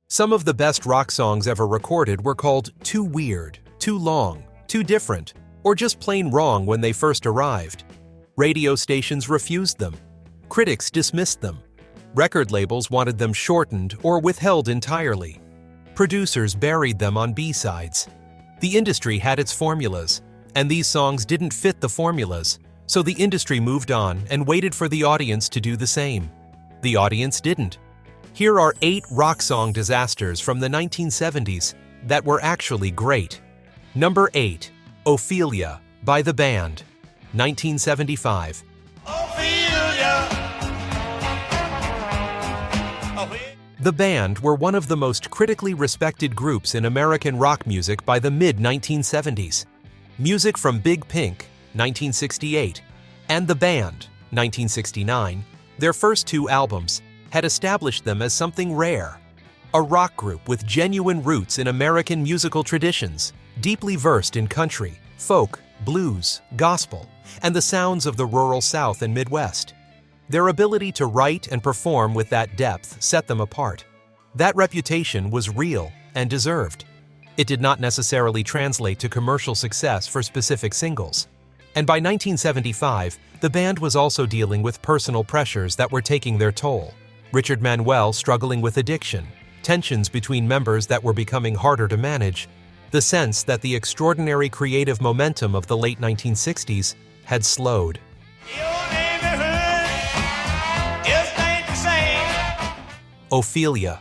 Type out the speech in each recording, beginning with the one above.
Some of the best rock songs ever recorded were called too weird, too long, too different, or just plain wrong when they first arrived. Radio stations refused them. Critics dismissed them. Record labels wanted them shortened or withheld entirely. Producers buried them on B-sides. The industry had its formulas, and these songs didn't fit the formulas, so the industry moved on and waited for the audience to do the same. The audience didn't. Here are 8 rock song disasters from the 1970s that were actually great. Number 8. Ophelia by The Band, 1975. The Band were one of the most critically respected groups in American rock music by the mid-1970s. Music from Big Pink, 1968, and The Band, 1969, their first 2 albums, had established them as something rare. A rock group with genuine roots in American musical traditions, deeply versed in country, folk, blues, gospel, and the sounds of the rural South and Midwest. Their ability to write and perform with that depth set them apart. That reputation was real and deserved. It did not necessarily translate to commercial success for specific singles. And by 1975, the band was also dealing with personal pressures that were taking their toll. Richard Manuel struggling with addiction, tensions between members that were becoming harder to manage, the sense that the extraordinary creative momentum of the late 1960s had slowed. Ophelia,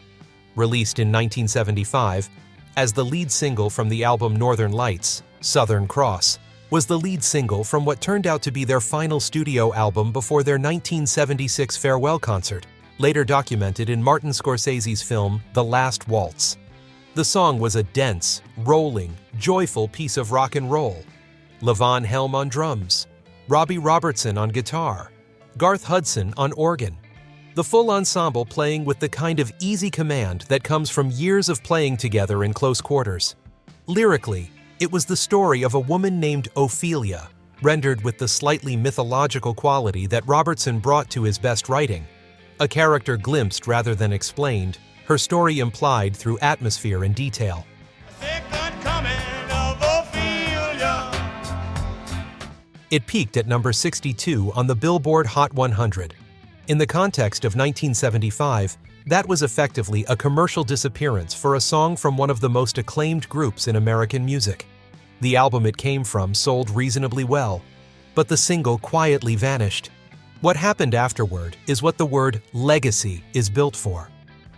released in 1975, as the lead single from the album Northern Lights, Southern Cross, was the lead single from what turned out to be their final studio album before their 1976 farewell concert, later documented in Martin Scorsese's film The Last Waltz. The song was a dense, rolling, joyful piece of rock and roll. Levon Helm on drums, Robbie Robertson on guitar, Garth Hudson on organ. The full ensemble playing with the kind of easy command that comes from years of playing together in close quarters. Lyrically, it was the story of a woman named Ophelia, rendered with the slightly mythological quality that Robertson brought to his best writing. A character glimpsed rather than explained, her story implied through atmosphere and detail. It peaked at number 62 on the Billboard Hot 100. In the context of 1975, that was effectively a commercial disappearance for a song from one of the most acclaimed groups in American music. The album it came from sold reasonably well, but the single quietly vanished. What happened afterward is what the word legacy is built for.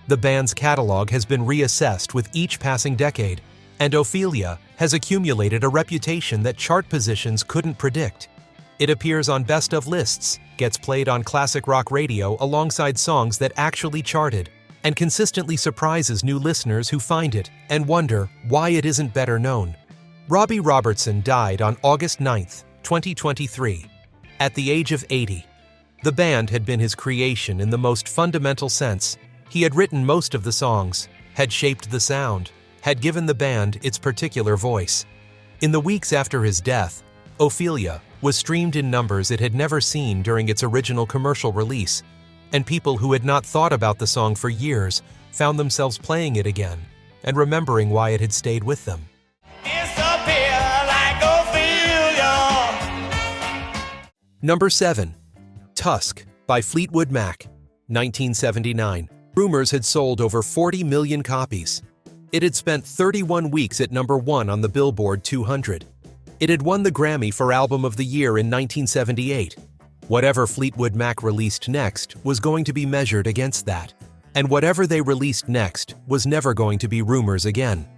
The band's catalog has been reassessed with each passing decade, and Ophelia has accumulated a reputation that chart positions couldn't predict. It appears on best of lists, gets played on classic rock radio alongside songs that actually charted, and consistently surprises new listeners who find it and wonder why it isn't better known. Robbie Robertson died on August 9, 2023, at the age of 80. The band had been his creation in the most fundamental sense. He had written most of the songs, had shaped the sound, had given the band its particular voice. In the weeks after his death, Ophelia was streamed in numbers it had never seen during its original commercial release, and people who had not thought about the song for years found themselves playing it again and remembering why it had stayed with them. Like Number 7. Tusk by Fleetwood Mac, 1979. Rumors had sold over 40 million copies. It had spent 31 weeks at number 1 on the Billboard 200. It had won the Grammy for Album of the Year in 1978. Whatever Fleetwood Mac released next was going to be measured against that. And whatever they released next was never going to be Rumors again.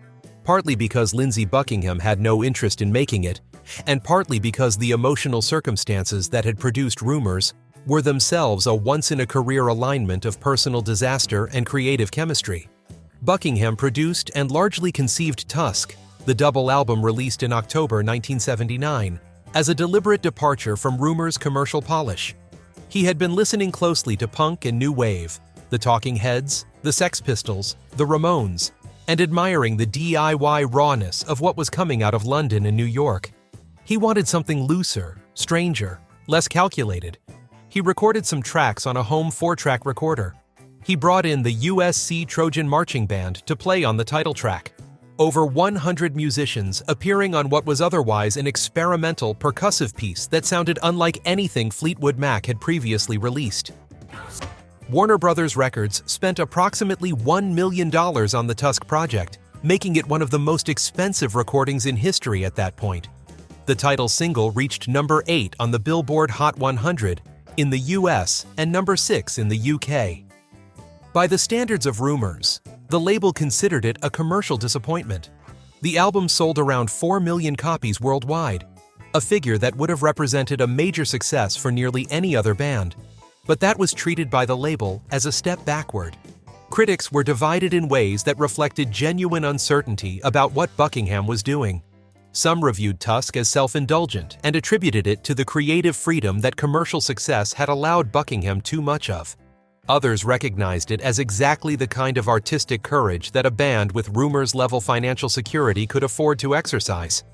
Partly because Lindsey Buckingham had no interest in making it, and partly because the emotional circumstances that had produced Rumors were themselves a once-in-a-career alignment of personal disaster and creative chemistry. Buckingham produced and largely conceived Tusk, the double album released in October 1979, as a deliberate departure from Rumors' commercial polish. He had been listening closely to punk and new wave, the Talking Heads, the Sex Pistols, the Ramones, and admiring the DIY rawness of what was coming out of London and New York. He wanted something looser, stranger, less calculated. He recorded some tracks on a home 4-track recorder. He brought in the USC Trojan Marching Band to play on the title track. Over 100 musicians appearing on what was otherwise an experimental percussive piece that sounded unlike anything Fleetwood Mac had previously released. Warner Brothers Records spent approximately $1 million on the Tusk project, making it one of the most expensive recordings in history at that point. The title single reached number 8 on the Billboard Hot 100 in the US and number 6 in the UK. By the standards of rumors, the label considered it a commercial disappointment. The album sold around 4 million copies worldwide, a figure that would have represented a major success for nearly any other band. But that was treated by the label as a step backward. Critics were divided in ways that reflected genuine uncertainty about what Buckingham was doing. Some reviewed Tusk as self-indulgent and attributed it to the creative freedom that commercial success had allowed Buckingham too much of. Others recognized it as exactly the kind of artistic courage that a band with rumors-level financial security could afford to exercise.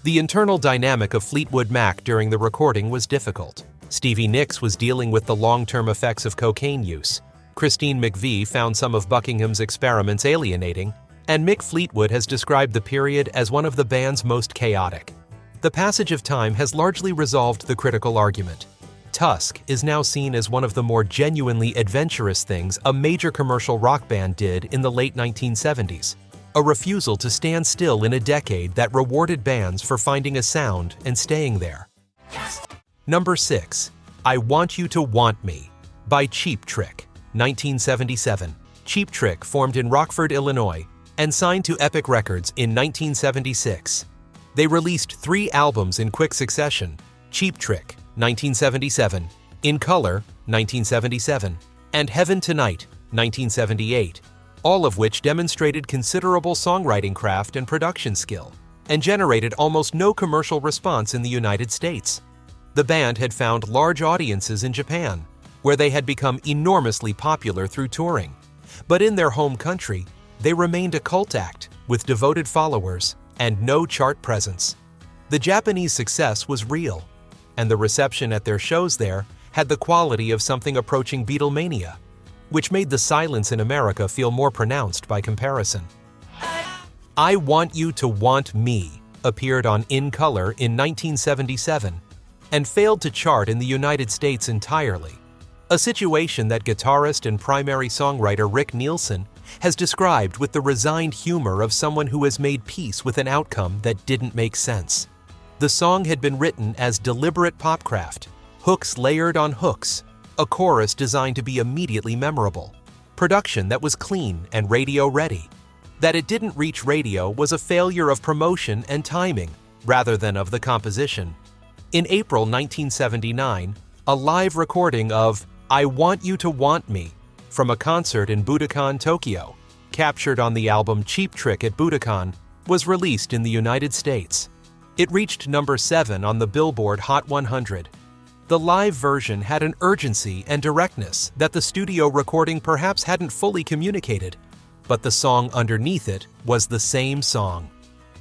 The internal dynamic of Fleetwood Mac during the recording was difficult. Stevie Nicks was dealing with the long-term effects of cocaine use. Christine McVie found some of Buckingham's experiments alienating, and Mick Fleetwood has described the period as one of the band's most chaotic. The passage of time has largely resolved the critical argument. Tusk is now seen as one of the more genuinely adventurous things a major commercial rock band did in the late 1970s, a refusal to stand still in a decade that rewarded bands for finding a sound and staying there. Number 6. I Want You to Want Me by Cheap Trick, 1977. Cheap Trick formed in Rockford, Illinois, and signed to Epic Records in 1976. They released 3 albums in quick succession: Cheap Trick, 1977, In Color, 1977, and Heaven Tonight, 1978, all of which demonstrated considerable songwriting craft and production skill, and generated almost no commercial response in the United States. The band had found large audiences in Japan, where they had become enormously popular through touring. But in their home country, they remained a cult act with devoted followers and no chart presence. The Japanese success was real, and the reception at their shows there had the quality of something approaching Beatlemania, which made the silence in America feel more pronounced by comparison. I Want You to Want Me appeared on In Color in 1977 and failed to chart in the United States entirely, a situation that guitarist and primary songwriter Rick Nielsen has described with the resigned humor of someone who has made peace with an outcome that didn't make sense. The song had been written as deliberate popcraft, hooks layered on hooks, a chorus designed to be immediately memorable, production that was clean and radio-ready. That it didn't reach radio was a failure of promotion and timing, rather than of the composition. In April 1979, a live recording of I Want You to Want Me from a concert in Budokan, Tokyo, captured on the album Cheap Trick at Budokan, was released in the United States. It reached number 7 on the Billboard Hot 100. The live version had an urgency and directness that the studio recording perhaps hadn't fully communicated, but the song underneath it was the same song.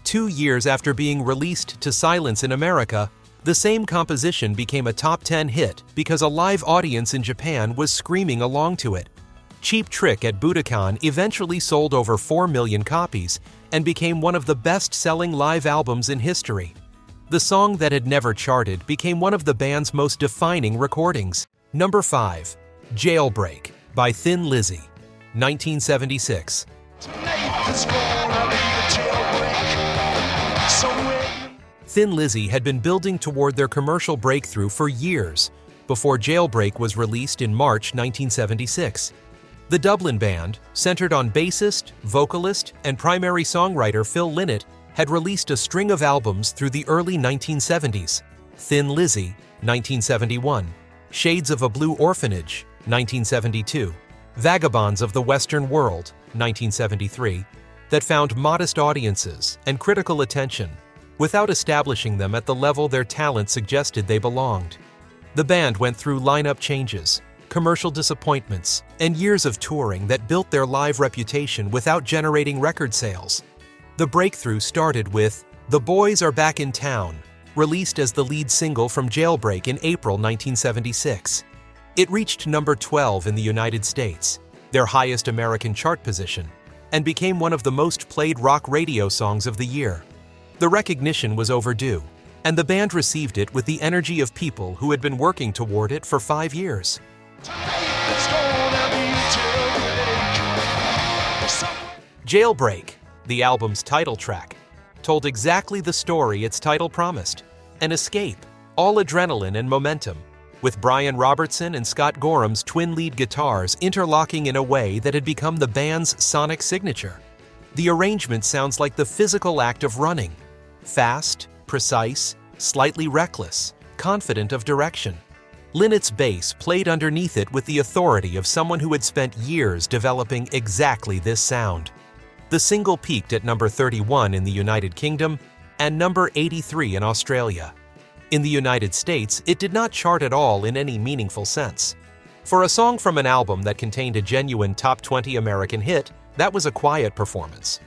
2 years after being released to silence in America, the same composition became a top 10 hit because a live audience in Japan was screaming along to it. Cheap Trick at Budokan eventually sold over 4 million copies and became one of the best-selling live albums in history. The song that had never charted became one of the band's most defining recordings. Number 5. Jailbreak by Thin Lizzy, 1976. Thin Lizzy had been building toward their commercial breakthrough for years before Jailbreak was released in March 1976. The Dublin band, centered on bassist, vocalist, and primary songwriter Phil Lynott, had released a string of albums through the early 1970s. Thin Lizzy, 1971, Shades of a Blue Orphanage, 1972, Vagabonds of the Western World, 1973, that found modest audiences and critical attention without establishing them at the level their talent suggested they belonged. The band went through lineup changes, commercial disappointments, and years of touring that built their live reputation without generating record sales. The breakthrough started with The Boys Are Back in Town, released as the lead single from Jailbreak in April 1976. It reached number 12 in the United States, their highest American chart position, and became one of the most played rock radio songs of the year. The recognition was overdue, and the band received it with the energy of people who had been working toward it for 5 years. Jailbreak, the album's title track, told exactly the story its title promised: an escape, all adrenaline and momentum, with Brian Robertson and Scott Gorham's twin lead guitars interlocking in a way that had become the band's sonic signature. The arrangement sounds like the physical act of running: fast, precise, slightly reckless, confident of direction. Lynnett's bass played underneath it with the authority of someone who had spent years developing exactly this sound. The single peaked at number 31 in the United Kingdom and number 83 in Australia. In the United States, it did not chart at all in any meaningful sense. For a song from an album that contained a genuine top 20 American hit, that was a quiet performance.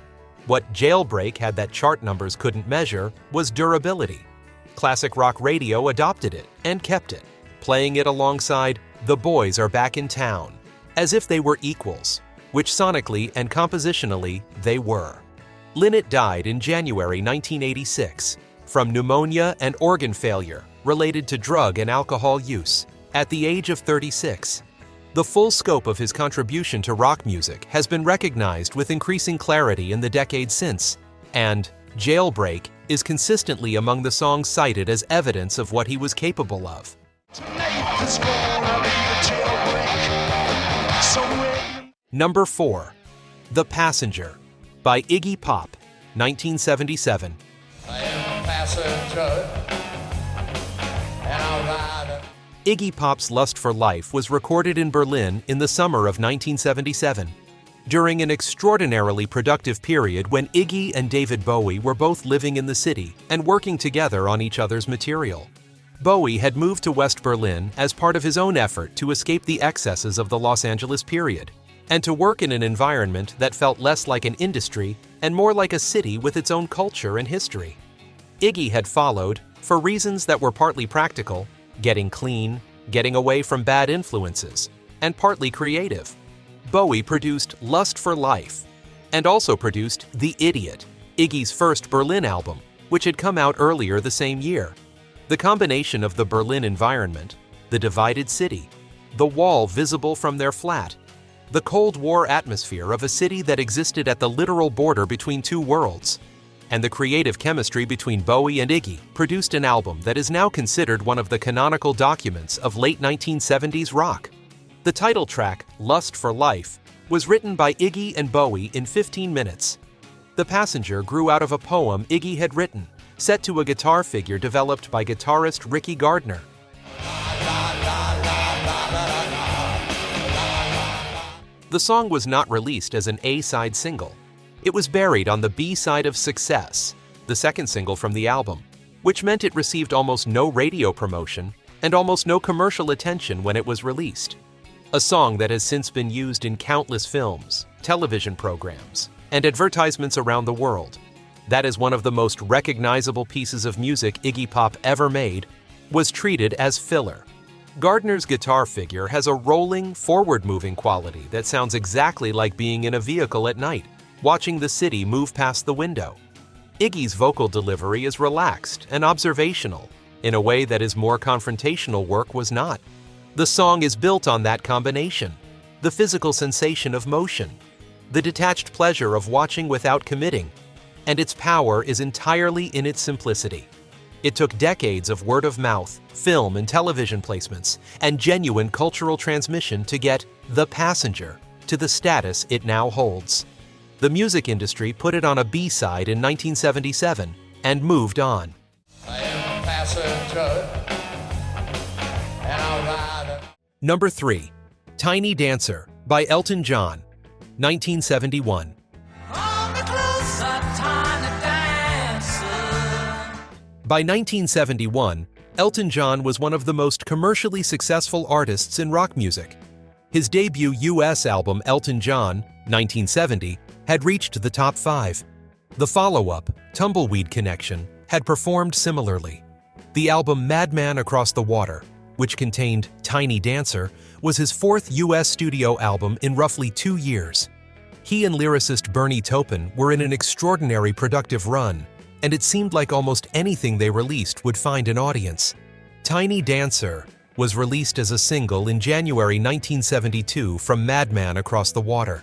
What Jailbreak had that chart numbers couldn't measure was durability. Classic rock radio adopted it and kept it, playing it alongside The Boys Are Back in Town, as if they were equals, which sonically and compositionally they were. Lynnette died in January 1986 from pneumonia and organ failure related to drug and alcohol use at the age of 36. The full scope of his contribution to rock music has been recognized with increasing clarity in the decades since, and Jailbreak is consistently among the songs cited as evidence of what he was capable of. Number 4. The Passenger by Iggy Pop, 1977. I am a passenger, and I'll ride. Iggy Pop's Lust for Life was recorded in Berlin in the summer of 1977, during an extraordinarily productive period when Iggy and David Bowie were both living in the city and working together on each other's material. Bowie had moved to West Berlin as part of his own effort to escape the excesses of the Los Angeles period, and to work in an environment that felt less like an industry and more like a city with its own culture and history. Iggy had followed, for reasons that were partly practical, getting clean, getting away from bad influences, and partly creative. Bowie produced Lust for Life, and also produced The Idiot, Iggy's first Berlin album, which had come out earlier the same year. The combination of the Berlin environment, the divided city, the wall visible from their flat, the Cold War atmosphere of a city that existed at the literal border between two worlds, and the creative chemistry between Bowie and Iggy produced an album that is now considered one of the canonical documents of late 1970s rock. The title track, Lust for Life, was written by Iggy and Bowie in 15 minutes. The Passenger grew out of a poem Iggy had written, set to a guitar figure developed by guitarist Ricky Gardner. The song was not released as an A-side single. It was buried on the B-side of Success, the second single from the album, which meant it received almost no radio promotion and almost no commercial attention when it was released. A song that has since been used in countless films, television programs, and advertisements around the world. That is one of the most recognizable pieces of music Iggy Pop ever made, was treated as filler. Gardner's guitar figure has a rolling, forward-moving quality that sounds exactly like being in a vehicle at night, watching the city move past the window. Iggy's vocal delivery is relaxed and observational, in a way that his more confrontational work was not. The song is built on that combination: the physical sensation of motion, the detached pleasure of watching without committing, and its power is entirely in its simplicity. It took decades of word-of-mouth, film and television placements, and genuine cultural transmission to get The Passenger to the status it now holds. The music industry put it on a B-side in 1977 and moved on. I am a passenger, and I'll ride. Number 3. Tiny Dancer by Elton John, 1971. By 1971, Elton John was one of the most commercially successful artists in rock music. His debut U.S. album, Elton John, 1970, had reached the top 5. The follow-up, Tumbleweed Connection, had performed similarly. The album Madman Across the Water, which contained Tiny Dancer, was his fourth U.S. studio album in roughly 2 years. He and lyricist Bernie Taupin were in an extraordinary productive run, and it seemed like almost anything they released would find an audience. Tiny Dancer was released as a single in January 1972 from Madman Across the Water.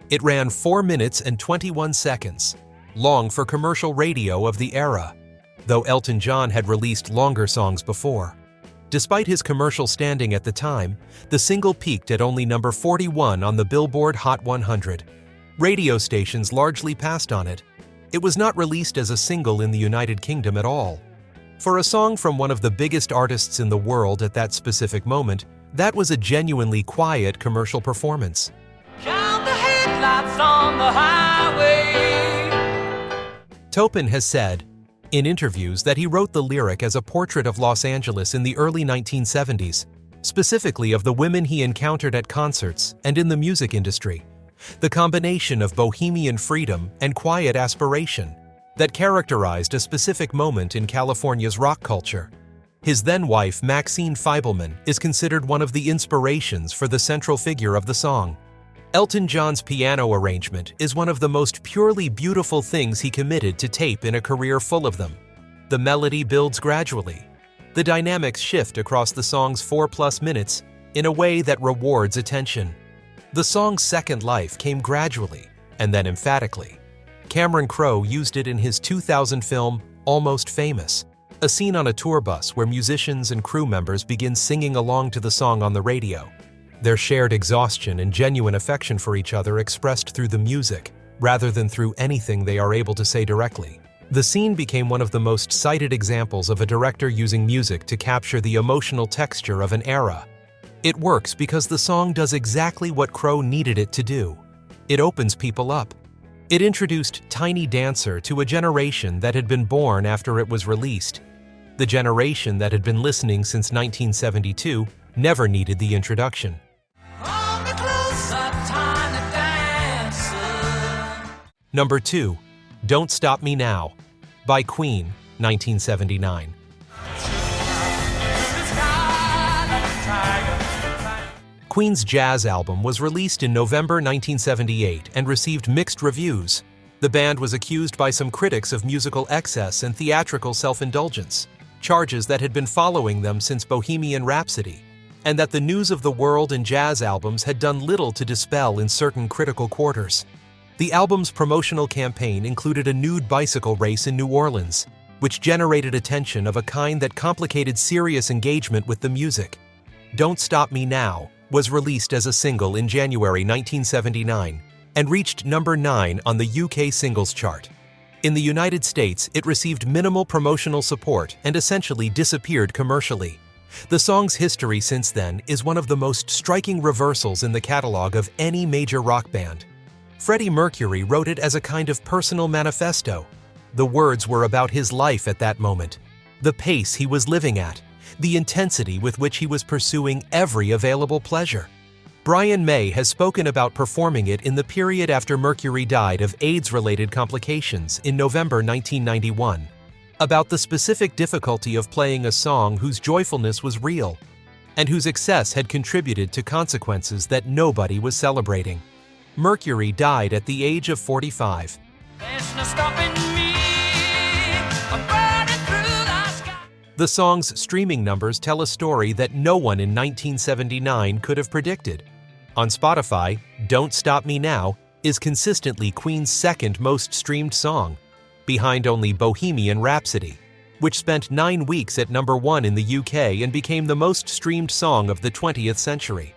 It ran 4 minutes and 21 seconds, long for commercial radio of the era, though Elton John had released longer songs before. Despite his commercial standing at the time, the single peaked at only number 41 on the Billboard Hot 100. Radio stations largely passed on it. It was not released as a single in the United Kingdom at all. For a song from one of the biggest artists in the world at that specific moment, that was a genuinely quiet commercial performance. Count the headlights on the highway. Taupin has said in interviews that he wrote the lyric as a portrait of Los Angeles in the early 1970s, specifically of the women he encountered at concerts and in the music industry. The combination of bohemian freedom and quiet aspiration that characterized a specific moment in California's rock culture. His then-wife, Maxine Feibelman, is considered one of the inspirations for the central figure of the song. Elton John's piano arrangement is one of the most purely beautiful things he committed to tape in a career full of them. The melody builds gradually. The dynamics shift across the song's 4+ minutes in a way that rewards attention. The song's second life came gradually and then emphatically. Cameron Crowe used it in his 2000 film Almost Famous, a scene on a tour bus where musicians and crew members begin singing along to the song on the radio. Their shared exhaustion and genuine affection for each other expressed through the music, rather than through anything they are able to say directly. The scene became one of the most cited examples of a director using music to capture the emotional texture of an era. It works because the song does exactly what Crowe needed it to do. It opens people up. It introduced Tiny Dancer to a generation that had been born after it was released. The generation that had been listening since 1972 never needed the introduction. Number 2, Don't Stop Me Now, by Queen, 1979. Queen's jazz album was released in November 1978 and received mixed reviews. The band was accused by some critics of musical excess and theatrical self-indulgence, charges that had been following them since Bohemian Rhapsody, and that the news of the world and jazz albums had done little to dispel in certain critical quarters. The album's promotional campaign included a nude bicycle race in New Orleans, which generated attention of a kind that complicated serious engagement with the music. Don't Stop Me Now was released as a single in January 1979 and reached number 9 on the UK singles chart. In the United States, it received minimal promotional support and essentially disappeared commercially. The song's history since then is one of the most striking reversals in the catalog of any major rock band. Freddie Mercury wrote it as a kind of personal manifesto. The words were about his life at that moment, the pace he was living at, the intensity with which he was pursuing every available pleasure. Brian May has spoken about performing it in the period after Mercury died of AIDS-related complications in November 1991, about the specific difficulty of playing a song whose joyfulness was real, and whose excess had contributed to consequences that nobody was celebrating. Mercury died at the age of 45. There's no stopping me. I'm burning through the sky. The song's streaming numbers tell a story that no one in 1979 could have predicted. On Spotify, Don't Stop Me Now is consistently Queen's second most streamed song, behind only Bohemian Rhapsody, which spent 9 weeks at number 1 in the UK and became the most streamed song of the 20th century.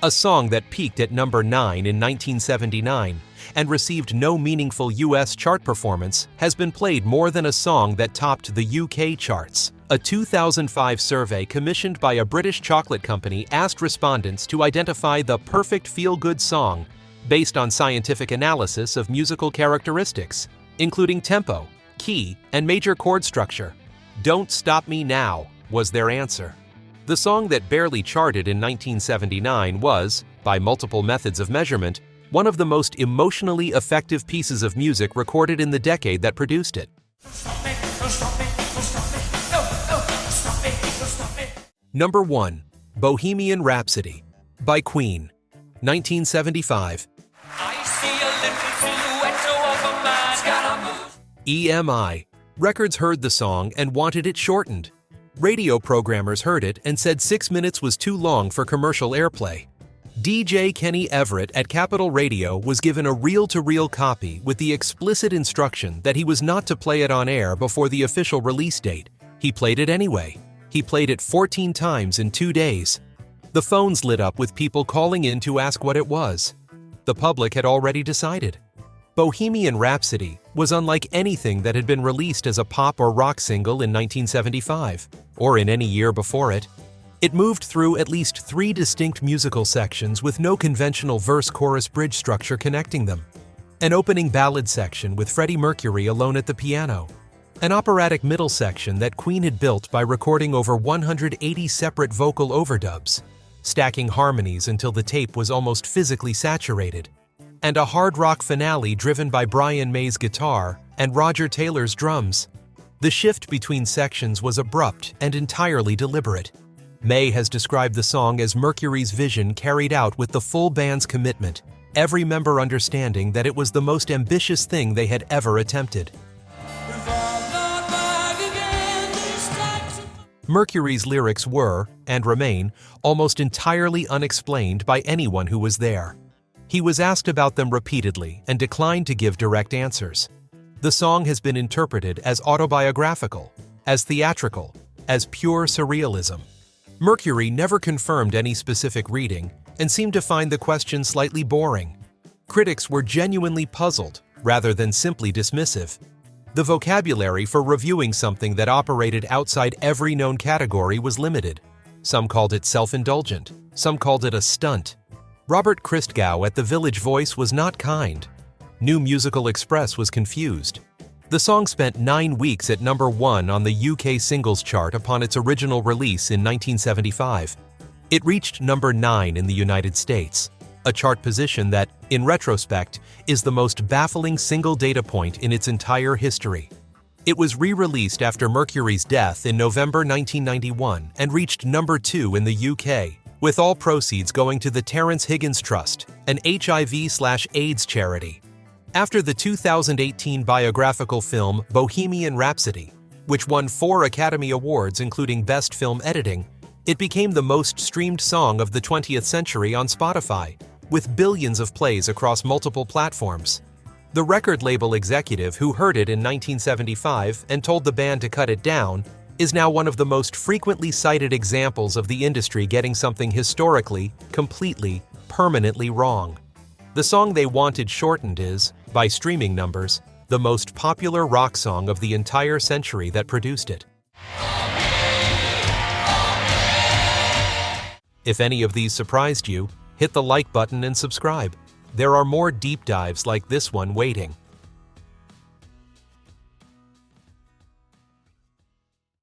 A song that peaked at number 9 in 1979 and received no meaningful US chart performance has been played more than a song that topped the UK charts. A 2005 survey commissioned by a British chocolate company asked respondents to identify the perfect feel-good song based on scientific analysis of musical characteristics, including tempo, key, and major chord structure. Don't Stop Me Now was their answer. The song that barely charted in 1979 was, by multiple methods of measurement, one of the most emotionally effective pieces of music recorded in the decade that produced it. Number 1. Bohemian Rhapsody by Queen, 1975. I see a little silhouette of a man. Scaramouche. EMI. Records heard the song and wanted it shortened. Radio programmers heard it and said 6 minutes was too long for commercial airplay. DJ Kenny Everett at Capitol Radio was given a reel-to-reel copy with the explicit instruction that he was not to play it on air before the official release date. He played it anyway. He played it 14 times in 2 days. The phones lit up with people calling in to ask what it was. The public had already decided. Bohemian Rhapsody was unlike anything that had been released as a pop or rock single in 1975, or in any year before it. It moved through at least 3 distinct musical sections with no conventional verse-chorus-bridge structure connecting them. An opening ballad section with Freddie Mercury alone at the piano. An operatic middle section that Queen had built by recording over 180 separate vocal overdubs, stacking harmonies until the tape was almost physically saturated. And a hard rock finale driven by Brian May's guitar and Roger Taylor's drums. The shift between sections was abrupt and entirely deliberate. May has described the song as Mercury's vision carried out with the full band's commitment, every member understanding that it was the most ambitious thing they had ever attempted. Mercury's lyrics were, and remain, almost entirely unexplained by anyone who was there. He was asked about them repeatedly and declined to give direct answers. The song has been interpreted as autobiographical, as theatrical, as pure surrealism. Mercury never confirmed any specific reading and seemed to find the question slightly boring. Critics were genuinely puzzled, rather than simply dismissive. The vocabulary for reviewing something that operated outside every known category was limited. Some called it self-indulgent, some called it a stunt. Robert Christgau at The Village Voice was not kind. New Musical Express was confused. The song spent 9 weeks at number 1 on the UK singles chart upon its original release in 1975. It reached number 9 in the United States, a chart position that, in retrospect, is the most baffling single data point in its entire history. It was re-released after Mercury's death in November 1991 and reached number 2 in the UK, with all proceeds going to the Terence Higgins Trust, an HIV/AIDS charity. After the 2018 biographical film Bohemian Rhapsody, which won 4 Academy Awards including Best Film Editing, it became the most streamed song of the 20th century on Spotify, with billions of plays across multiple platforms. The record label executive who heard it in 1975 and told the band to cut it down is now one of the most frequently cited examples of the industry getting something historically, completely, permanently wrong. The song they wanted shortened is, by streaming numbers, the most popular rock song of the entire century that produced it. If any of these surprised you, hit the like button and subscribe. There are more deep dives like this one waiting.